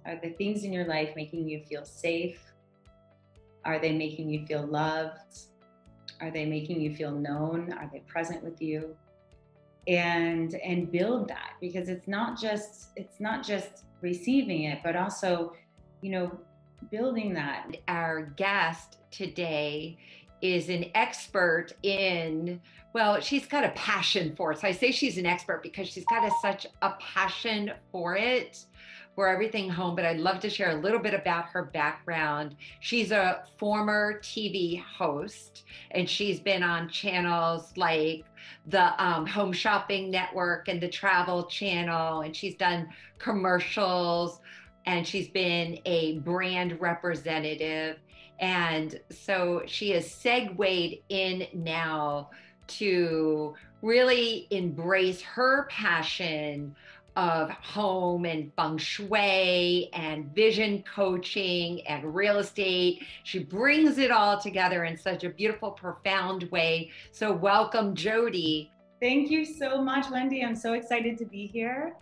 Are the things in your life making you feel safe? Are they making you feel loved? Are they making you feel known? Are they present with you? And build that, because it's not just receiving it, but also, you know, building that. Our guest today is an expert in, well, she's got a passion for it. So I say she's an expert because she's got such a passion for it, for everything home. But I'd love to share a little bit about her background. She's a former TV host, and she's been on channels like the Home Shopping Network and the Travel Channel, and she's done commercials, and she's been a brand representative. And so she has segued in now to really embrace her passion of home and Feng Shui and vision coaching and real estate. She brings it all together in such a beautiful, profound way. So welcome, Jodi. Thank you so much, Wendi. I'm so excited to be here.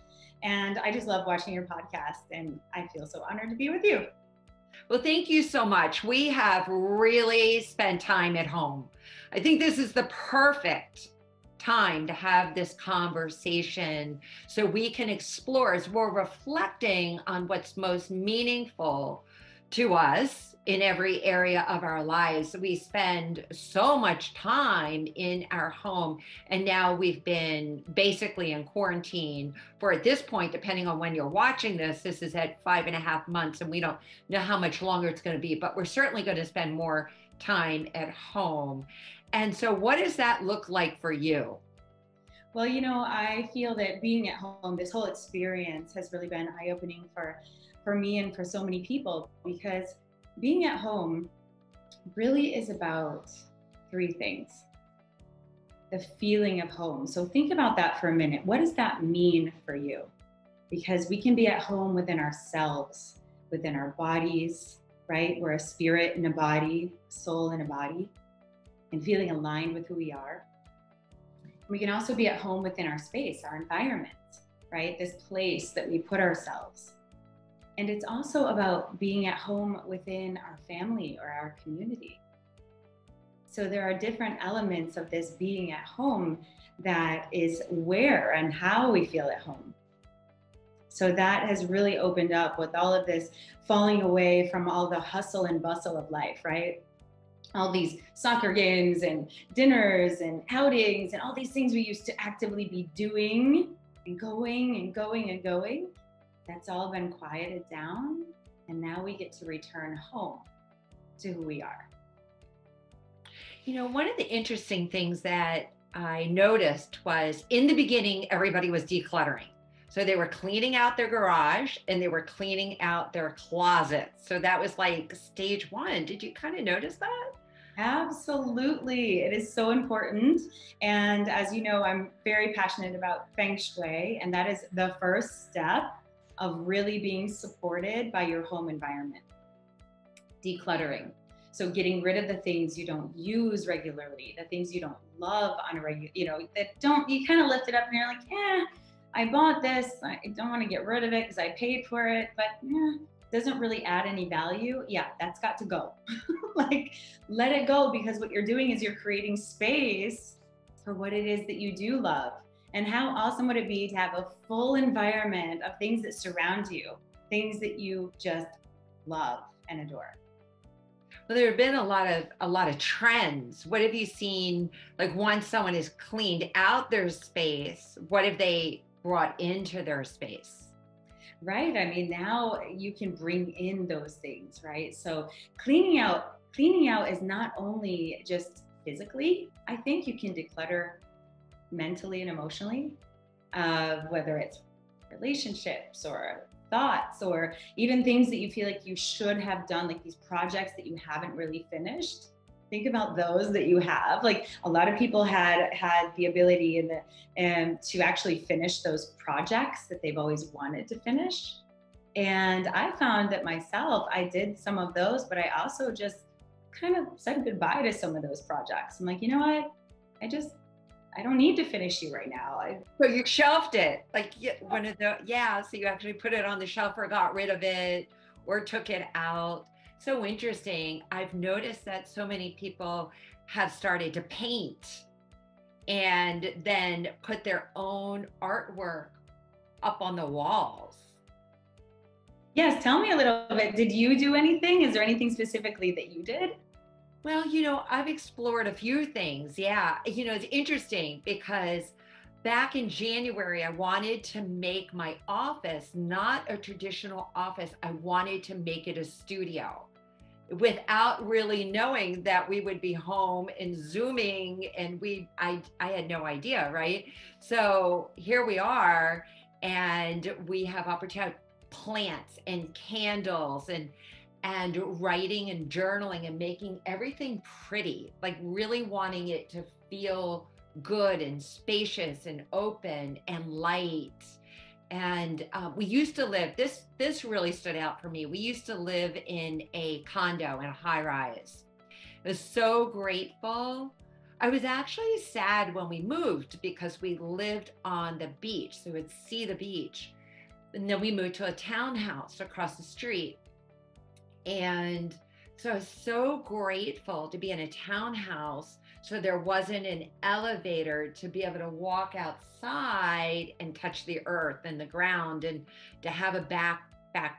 And I just love watching your podcast, and I feel so honored to be with you. Well, thank you so much. We have really spent time at home. I think this is the perfect time to have this conversation so we can explore, as we're reflecting on what's most meaningful to us in every area of our lives. We spend so much time in our home, and now we've been basically in quarantine for, at this point, depending on when you're watching this is at 5.5 months, and we don't know how much longer it's going to be, but we're certainly going to spend more time at home. And so what does that look like for you? Well, I feel that being at home, this whole experience has really been eye-opening for me and for so many people, because being at home really is about 3 things. The feeling of home. So think about that for a minute. What does that mean for you? Because we can be at home within ourselves, within our bodies, right? We're a spirit in a body, soul in a body, and feeling aligned with who we are. We can also be at home within our space, our environment, right? This place that we put ourselves. And it's also about being at home within our family or our community. So there are different elements of this being at home that is where and how we feel at home. So that has really opened up with all of this falling away from all the hustle and bustle of life, right? All these soccer games and dinners and outings and all these things we used to actively be doing and going and going and going. That's all been quieted down, and now we get to return home to who we are. One of the interesting things that I noticed was, in the beginning, everybody was decluttering. So they were cleaning out their garage and they were cleaning out their closets. So that was like stage 1. Did you kind of notice that? Absolutely. It is so important. And as you know, I'm very passionate about Feng Shui, and that is the first step of really being supported by your home environment. Decluttering. So getting rid of the things you don't use regularly, the things you don't love on a regular, you kind of lift it up and you're like, I bought this. I don't want to get rid of it because I paid for it, but doesn't really add any value. Yeah, that's got to go. Like, let it go, because what you're doing is you're creating space for what it is that you do love. And how awesome would it be to have a full environment of things that surround you, things that you just love and adore? Well, there have been a lot of trends. What have you seen? Like, once someone has cleaned out their space, what have they brought into their space? Right. I mean, now you can bring in those things, right? So cleaning out is not only just physically. I think you can declutter mentally and emotionally, whether it's relationships or thoughts, or even things that you feel like you should have done, like these projects that you haven't really finished. Think about those that you have. Like, a lot of people had the ability and to actually finish those projects that they've always wanted to finish. And I found that myself, I did some of those, but I also just kind of said goodbye to some of those projects. I'm like, you know what? I don't need to finish you right now. So you shelved it, like one of the, yeah. So you actually put it on the shelf or got rid of it or took it out. So interesting. I've noticed that so many people have started to paint and then put their own artwork up on the walls. Yes, tell me a little bit. Did you do anything? Is there anything specifically that you did? Well, I've explored a few things. Yeah. It's interesting because back in January, I wanted to make my office not a traditional office. I wanted to make it a studio without really knowing that we would be home and Zooming, and I had no idea, right? So here we are, and we have opportunity, plants and candles and writing and journaling and making everything pretty, like really wanting it to feel good and spacious and open and light. And we used to live, this really stood out for me. We used to live in a condo in a high rise. I was so grateful. I was actually sad when we moved because we lived on the beach, so we would see the beach. And then we moved to a townhouse across the street. And so I was so grateful to be in a townhouse. So there wasn't an elevator to be able to walk outside and touch the earth and the ground, and to have a back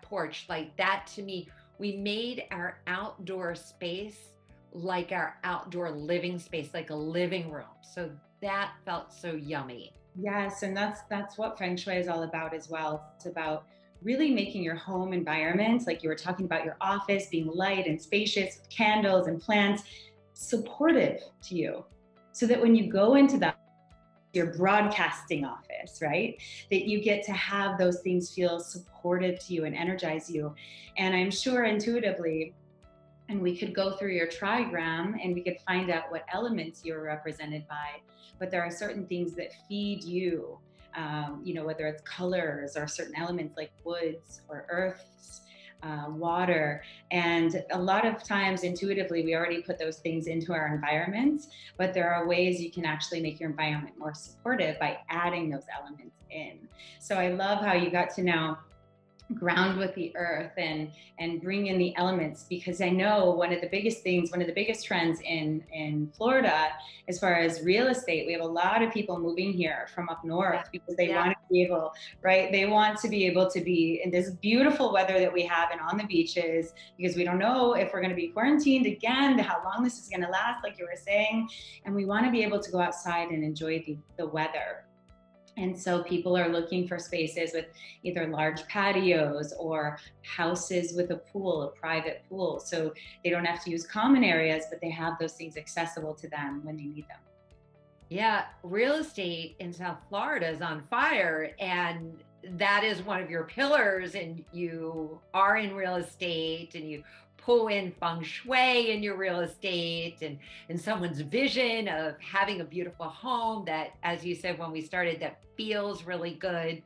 porch like that. To me, we made our outdoor space like our outdoor living space, like a living room. So that felt so yummy. Yes, and that's what Feng Shui is all about as well. It's about really making your home environment, like you were talking about your office being light and spacious with candles and plants, supportive to you. So that when you go into that your broadcasting office, right? That you get to have those things feel supportive to you and energize you. And I'm sure intuitively, and we could go through your trigram and we could find out what elements you're represented by, but there are certain things that feed you, whether it's colors or certain elements like woods or earths, water. And a lot of times intuitively, we already put those things into our environments, but there are ways you can actually make your environment more supportive by adding those elements in. So I love how you got to now ground with the earth and bring in the elements, because I know one of the biggest trends in Florida as far as real estate, we have a lot of people moving here from up north because they want to be able, right? They want to be able to be in this beautiful weather that we have and on the beaches, because we don't know if we're going to be quarantined again, how long this is going to last, like you were saying, and we want to be able to go outside and enjoy the weather. And so people are looking for spaces with either large patios or houses with a pool, a private pool. So they don't have to use common areas, but they have those things accessible to them when they need them. Yeah, real estate in South Florida is on fire, and that is one of your pillars. And you are in real estate, and you pull in Feng Shui in your real estate, and someone's vision of having a beautiful home that, as you said when we started, that feels really good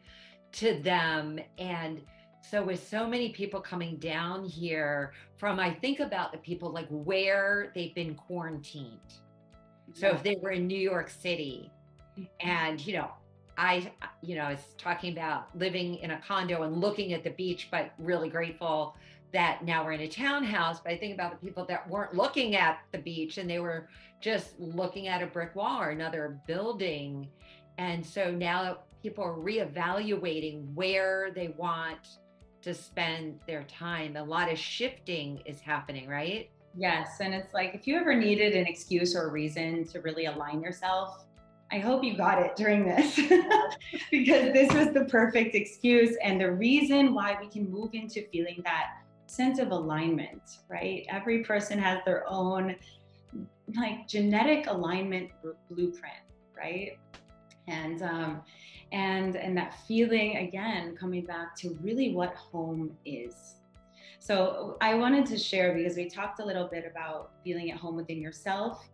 to them. And so with so many people coming down here from, I think about the people like where they've been quarantined. So if they were in New York City, and I was talking about living in a condo and looking at the beach, but really grateful that now we're in a townhouse. But I think about the people that weren't looking at the beach and they were just looking at a brick wall or another building. And so now people are reevaluating where they want to spend their time. A lot of shifting is happening, right? Yes. And it's like, if you ever needed an excuse or a reason to really align yourself, I hope you got it during this because this was the perfect excuse and the reason why we can move into feeling that sense of alignment, right? Every person has their own like genetic alignment blueprint, right? And that feeling, again, coming back to really what home is. So I wanted to share, because we talked a little bit about feeling at home within yourself,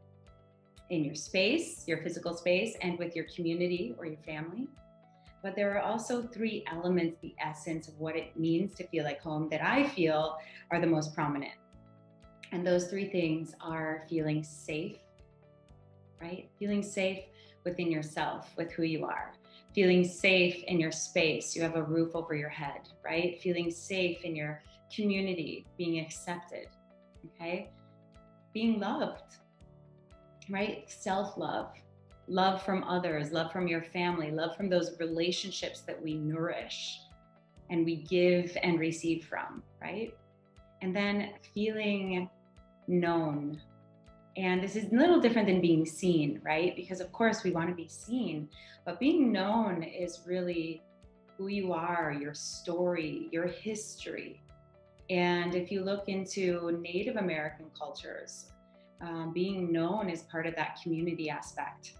in your space, your physical space, and with your community or your family. But there are also three elements, the essence of what it means to feel like home, that I feel are the most prominent. And those three things are feeling safe, right? Feeling safe within yourself with who you are, feeling safe in your space, you have a roof over your head, right? Feeling safe in your community, being accepted, okay? Being loved, right? Self-love, love from others, love from your family, love from those relationships that we nourish and we give and receive from, right? And then feeling known. And this is a little different than being seen, right? Because of course we want to be seen, but being known is really who you are, your story, your history. And if you look into Native American cultures, being known is part of that community aspect.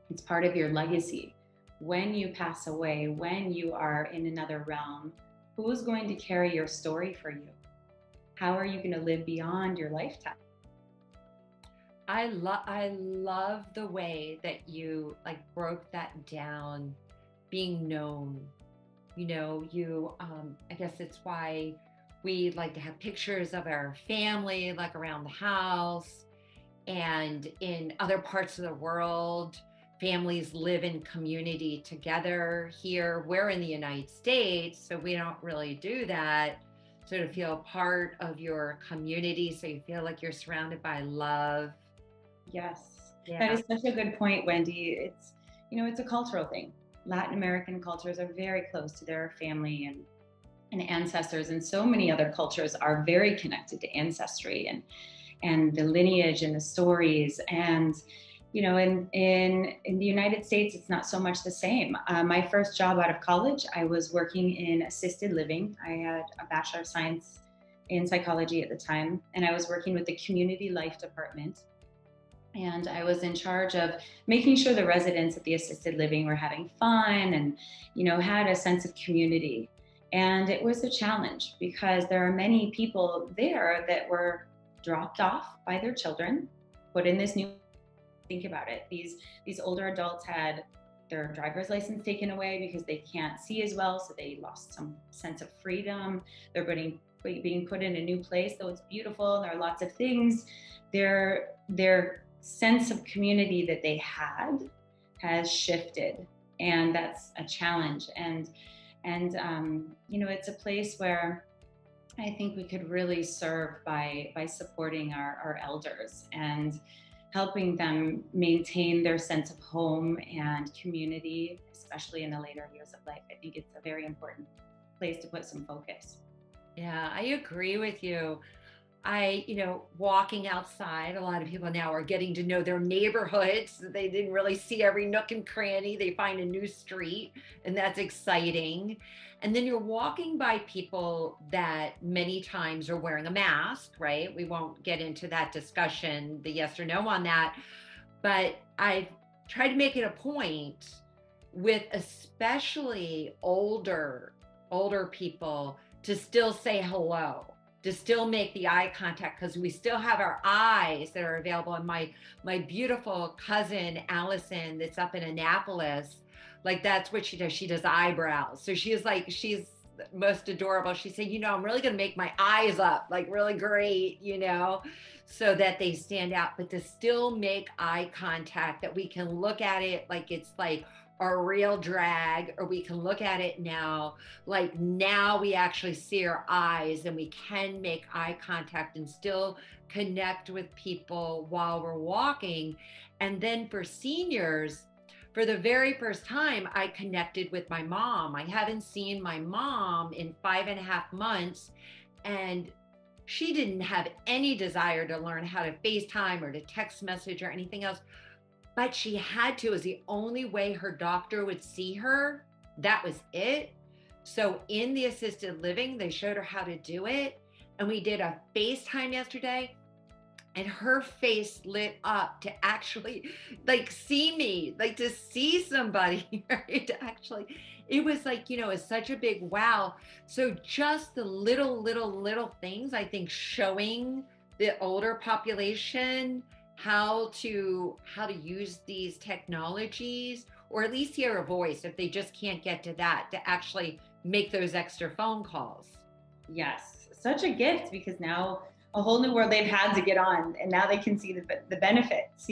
It's part of your legacy. When you pass away, when you are in another realm, who's going to carry your story for you? How are you going to live beyond your lifetime? I love the way that you like broke that down, being known. I guess it's why we like to have pictures of our family like around the house, and in other parts of the world families live in community together. Here we're in the United States, so we don't really do that. So to feel part of your community, so you feel like you're surrounded by love. Yes, Yeah. that is such a good point, Wendi. It's a cultural thing. Latin American cultures are very close to their family and ancestors, and so many other cultures are very connected to ancestry and the lineage and the stories. And in the United States, it's not so much the same. My first job out of college, I was working in assisted living. I had a Bachelor of Science in psychology at the time, and I was working with the community life department. And I was in charge of making sure the residents at the assisted living were having fun and, had a sense of community. And it was a challenge because there are many people there that were dropped off by their children, put in this new, think about it. These older adults had their driver's license taken away because they can't see as well. So they lost some sense of freedom. They're being put in a new place, though it's beautiful. There are lots of things. Their sense of community that they had has shifted, and that's a challenge. And it's a place where I think we could really serve by supporting our elders and helping them maintain their sense of home and community, especially in the later years of life. I think it's a very important place to put some focus. Yeah, I agree with you. Walking outside, a lot of people now are getting to know their neighborhoods. They didn't really see every nook and cranny. They find a new street, and that's exciting. And then you're walking by people that many times are wearing a mask, right? We won't get into that discussion, the yes or no on that. But I try to make it a point with especially older people to still say hello, to still make the eye contact, because we still have our eyes that are available. And my beautiful cousin Allison, that's up in Annapolis, like that's what she does. She does eyebrows. So she's most adorable. She said, I'm really going to make my eyes up like really great, so that they stand out, but to still make eye contact, that we can look at it like it's like a real drag, or we can look at it now, like now we actually see our eyes and we can make eye contact and still connect with people while we're walking. And then for seniors, for the very first time, I connected with my mom. I haven't seen my mom in 5.5 months, and she didn't have any desire to learn how to FaceTime or to text message or anything else. But she had to. It was the only way her doctor would see her. That was it. So in the assisted living, they showed her how to do it. And we did a FaceTime yesterday, and her face lit up to actually like see me, like to see somebody, right? It was like, it's such a big wow. So just the little things, I think, showing the older population how to use these technologies, or at least hear a voice if they just can't get to that, to actually make those extra phone calls. Yes, such a gift, because now a whole new world they've had to get on, and now they can see the benefits,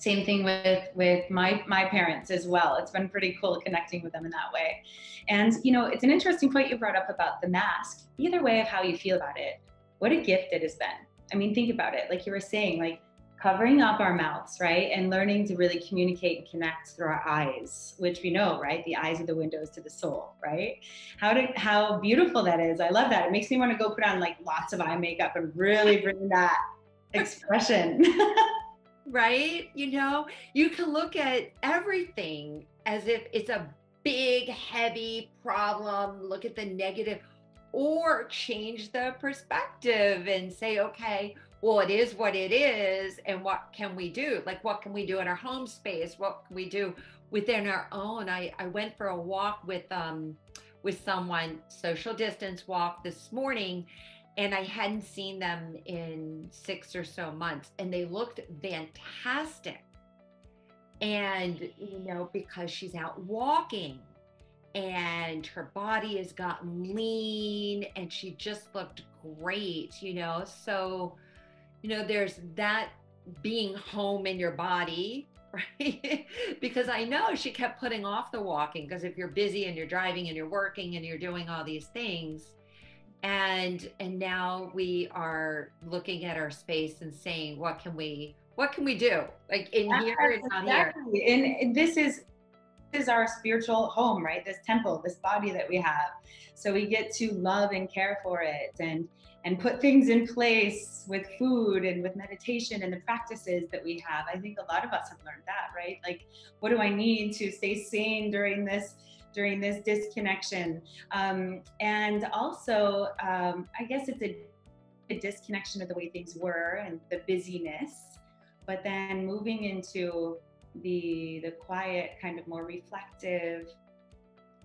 Same thing with my parents as well. It's been pretty cool connecting with them in that way. And you know, it's an interesting point you brought up about the mask. Either way of how you feel about it, what a gift it has been. I mean, think about it. Like you were saying, like covering up our mouths, right? And learning to really communicate and connect through our eyes, which we know, right? The eyes are the windows to the soul, right? How beautiful that is. I love that. It makes me want to go put on like lots of eye makeup and really bring that expression. Right? You know, you can look at everything as if it's a big, heavy problem, look at the negative, or change the perspective and say, okay, well, it is what it is. And what can we do? Like, what can we do in our home space? What can we do within our own? I went for a walk with someone, social distance walk this morning, and I hadn't seen them in 6 or so months, and they looked fantastic. And, you know, because she's out walking and her body has gotten lean and she just looked great, you know. So, you know, there's that being home in your body, right? Because I know she kept putting off the walking because if you're busy and you're driving and you're working and you're doing all these things, and now we are looking at our space and saying, what can we do, like in here and not here? And this is our spiritual home, right? This temple, this body that we have. So we get to love and care for it and put things in place with food and with meditation and the practices that we have. I think a lot of us have learned that, right? Like, what do I need to stay sane during this disconnection? And also, I guess it's a disconnection of the way things were and the busyness, but then moving into the quiet, kind of more reflective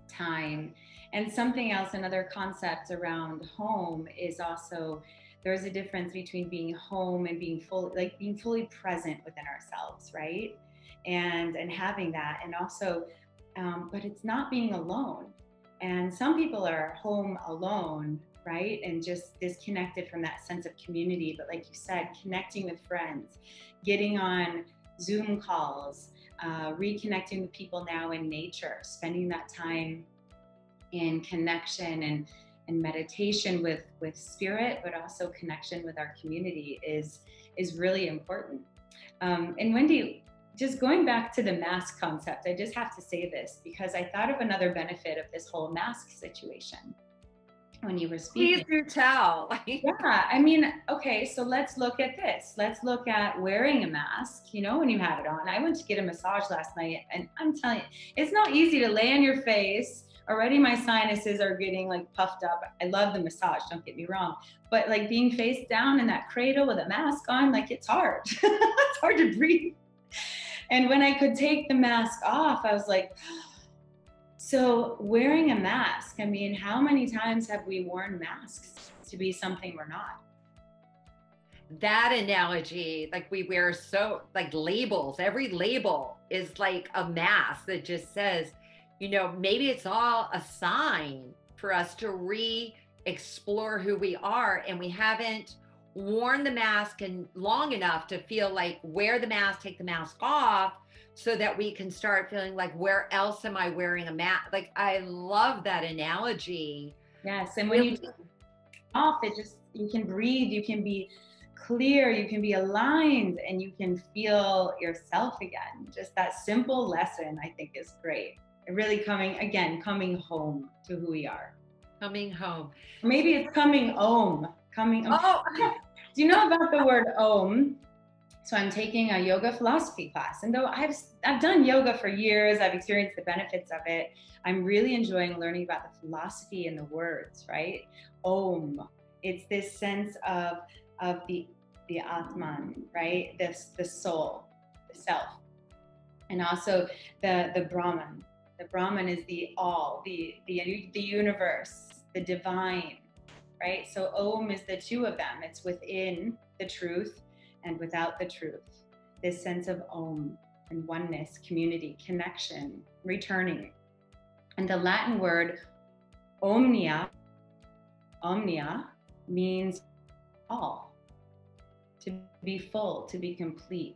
time. And something else, another concept around home is also there's a difference between being home and being fully present within ourselves, right? And having that, and also, but it's not being alone. And some people are home alone, right? And just disconnected from that sense of community. But like you said, connecting with friends, getting on Zoom calls, reconnecting with people now in nature, spending that time in connection and meditation with spirit, but also connection with our community is really important. And Wendi, just going back to the mask concept, I just have to say this because I thought of another benefit of this whole mask situation when you were speaking. Please do tell. Yeah, I mean, okay, so let's look at this. Let's look at wearing a mask, you know, when you have it on. I went to get a massage last night, and I'm telling you, it's not easy to lay on your face. Already my sinuses are getting like puffed up. I love the massage, don't get me wrong. But like being face down in that cradle with a mask on, like it's hard. It's hard to breathe. And when I could take the mask off, I was like, so wearing a mask, I mean, how many times have we worn masks to be something we're not? That analogy, like we wear so like labels, every label is like a mask that just says, you know, maybe it's all a sign for us to re-explore who we are, and we haven't worn the mask and long enough to feel like wear the mask, take the mask off, so that we can start feeling like, where else am I wearing a mask? Like, I love that analogy. Yes, and when you take it off, you can breathe, you can be clear, you can be aligned, and you can feel yourself again. Just that simple lesson, I think, is great. And really coming home to who we are. Coming home. Maybe it's coming home. Oh. Do you know about the word Om? So I'm taking a yoga philosophy class, and though I've done yoga for years, I've experienced the benefits of it, I'm really enjoying learning about the philosophy and the words, right? Om. It's this sense of the Atman, right? The soul, the self. And also the Brahman. The Brahman is the all, the universe, the divine, right? So Om is the two of them. It's within the truth and without the truth. This sense of Om and oneness, community, connection, returning. And the Latin word omnia means all, to be full, to be complete.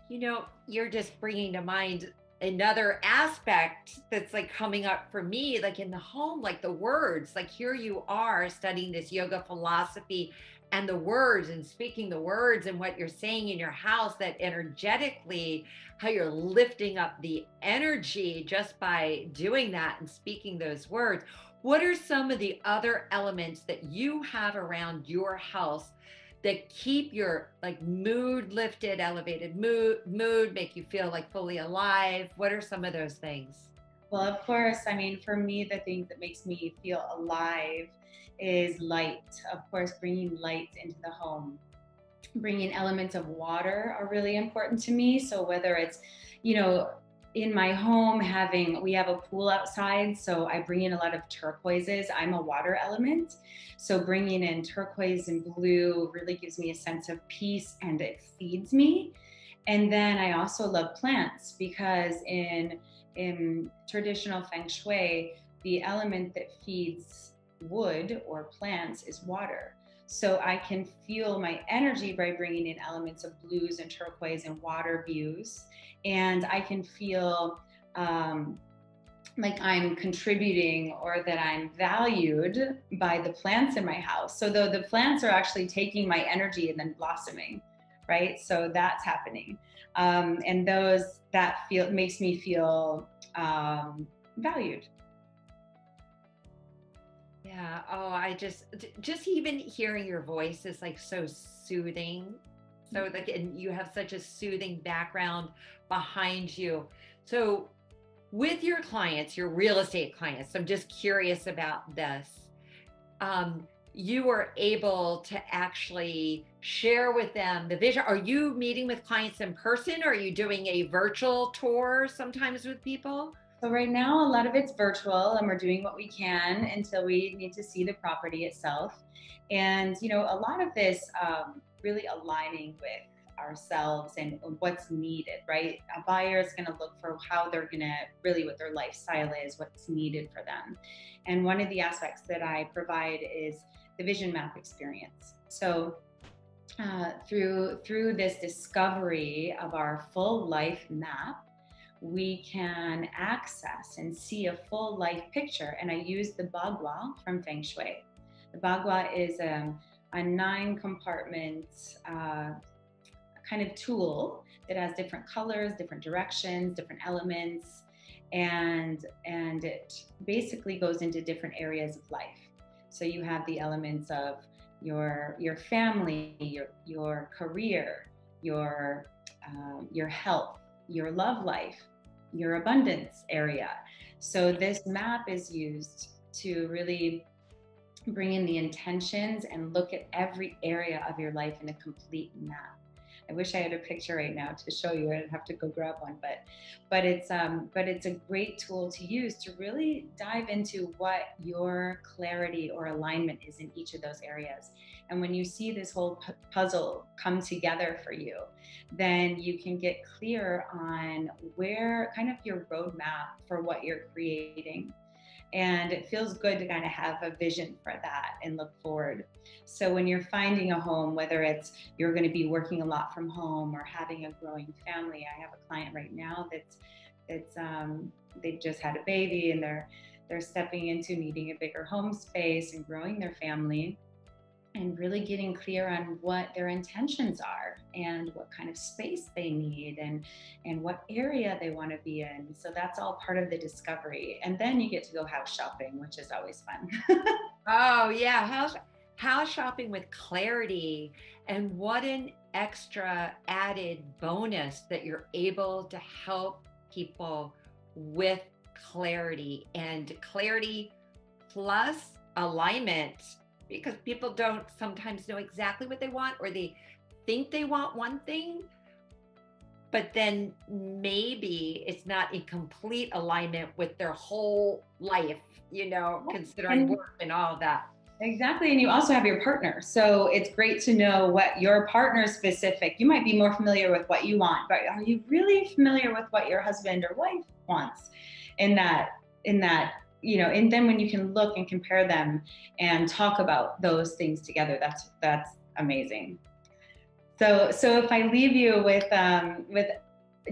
You know, you're just bringing to mind another aspect that's like coming up for me, like in the home, like the words, like here you are studying this yoga philosophy and the words and speaking the words and what you're saying in your house, that energetically, how you're lifting up the energy just by doing that and speaking those words. What are some of the other elements that you have around your house that keep your like mood lifted, elevated mood, make you feel like fully alive? What are some of those things? Well, of course, I mean, for me, the thing that makes me feel alive is light. Of course, bringing light into the home, bringing elements of water are really important to me. So whether it's, you know, in my home we have a pool outside, so I bring in a lot of turquoises. I'm a water element, so bringing in turquoise and blue really gives me a sense of peace and it feeds me. And then I also love plants because in traditional Feng Shui, the element that feeds wood or plants is water. So I can feel my energy by bringing in elements of blues and turquoise and water views. And I can feel like I'm contributing or that I'm valued by the plants in my house. So though the plants are actually taking my energy and then blossoming, right? So that's happening. And makes me feel valued. Yeah. Oh, just even hearing your voice is like so soothing. So like, and you have such a soothing background behind you. So with your clients, your real estate clients, I'm just curious about this. You are able to actually share with them the vision. Are you meeting with clients in person, or are you doing a virtual tour sometimes with people? So right now, a lot of it's virtual, and we're doing what we can until we need to see the property itself. And a lot of this really aligning with ourselves and what's needed, right? A buyer is going to look for how they're going to really what their lifestyle is, what's needed for them. And one of the aspects that I provide is the vision map experience. So through this discovery of our full life map, we can access and see a full life picture. And I use the bagua from Feng Shui. The bagua is a 9-compartment kind of tool that has different colors, different directions, different elements, and it basically goes into different areas of life. So you have the elements of your family, your career, your health, your love life, your abundance area. So this map is used to really bring in the intentions and look at every area of your life in a complete map. I wish I had a picture right now to show you. I'd have to go grab one, but it's a great tool to use to really dive into what your clarity or alignment is in each of those areas. And when you see this whole puzzle come together for you, then you can get clear on where kind of your roadmap for what you're creating. And it feels good to kind of have a vision for that and look forward. So when you're finding a home, whether it's you're going to be working a lot from home or having a growing family, I have a client right now that's they've just had a baby and they're stepping into needing a bigger home space and growing their family, and really getting clear on what their intentions are and what kind of space they need and what area they want to be in. So that's all part of the discovery. And then you get to go house shopping, which is always fun. Oh yeah, house shopping with clarity, and what an extra added bonus that you're able to help people with clarity, and clarity plus alignment, because people don't sometimes know exactly what they want, or they think they want one thing, but then maybe it's not in complete alignment with their whole life, considering And work and all of that. exactly. And you also have your partner. So it's great to know what your partner's specific. You might be more familiar with what you want, but are you really familiar with what your husband or wife wants in that, and then when you can look and compare them and talk about those things together, that's amazing. So if I leave you with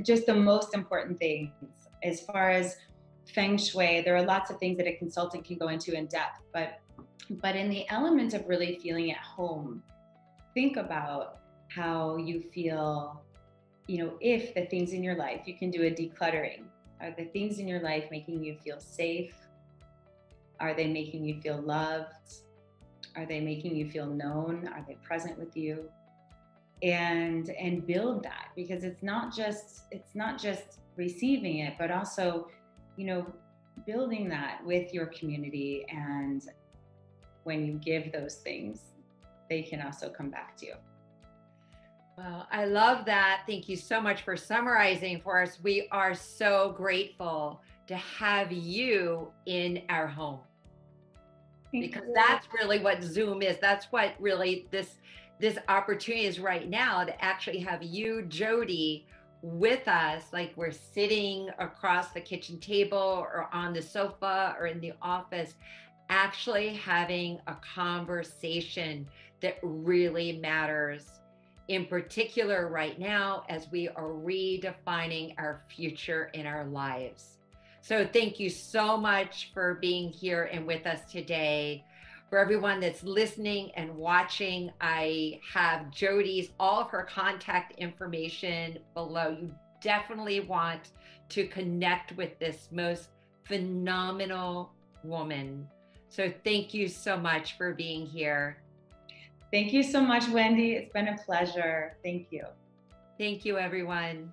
just the most important things as far as Feng Shui, there are lots of things that a consultant can go into in depth, but in the element of really feeling at home, think about how you feel, if the things in your life, you can do a decluttering. Are the things in your life making you feel safe? Are they making you feel loved? Are they making you feel known? Are they present with you? And build that, because it's not just receiving it, but also, you know, building that with your community. And when you give those things, they can also come back to you. Well, I love that. Thank you so much for summarizing for us. We are so grateful to have you in our home, because that's really what Zoom is. That's what really this opportunity is right now, to actually have you, Jodi, with us. Like, we're sitting across the kitchen table or on the sofa or in the office, actually having a conversation that really matters, in particular right now as we are redefining our future in our lives. So thank you so much for being here and with us today. For everyone that's listening and watching, I have Jodi's, all of her contact information below. You definitely want to connect with this most phenomenal woman. So thank you so much for being here. Thank you so much, Wendi. It's been a pleasure. Thank you. Thank you, everyone.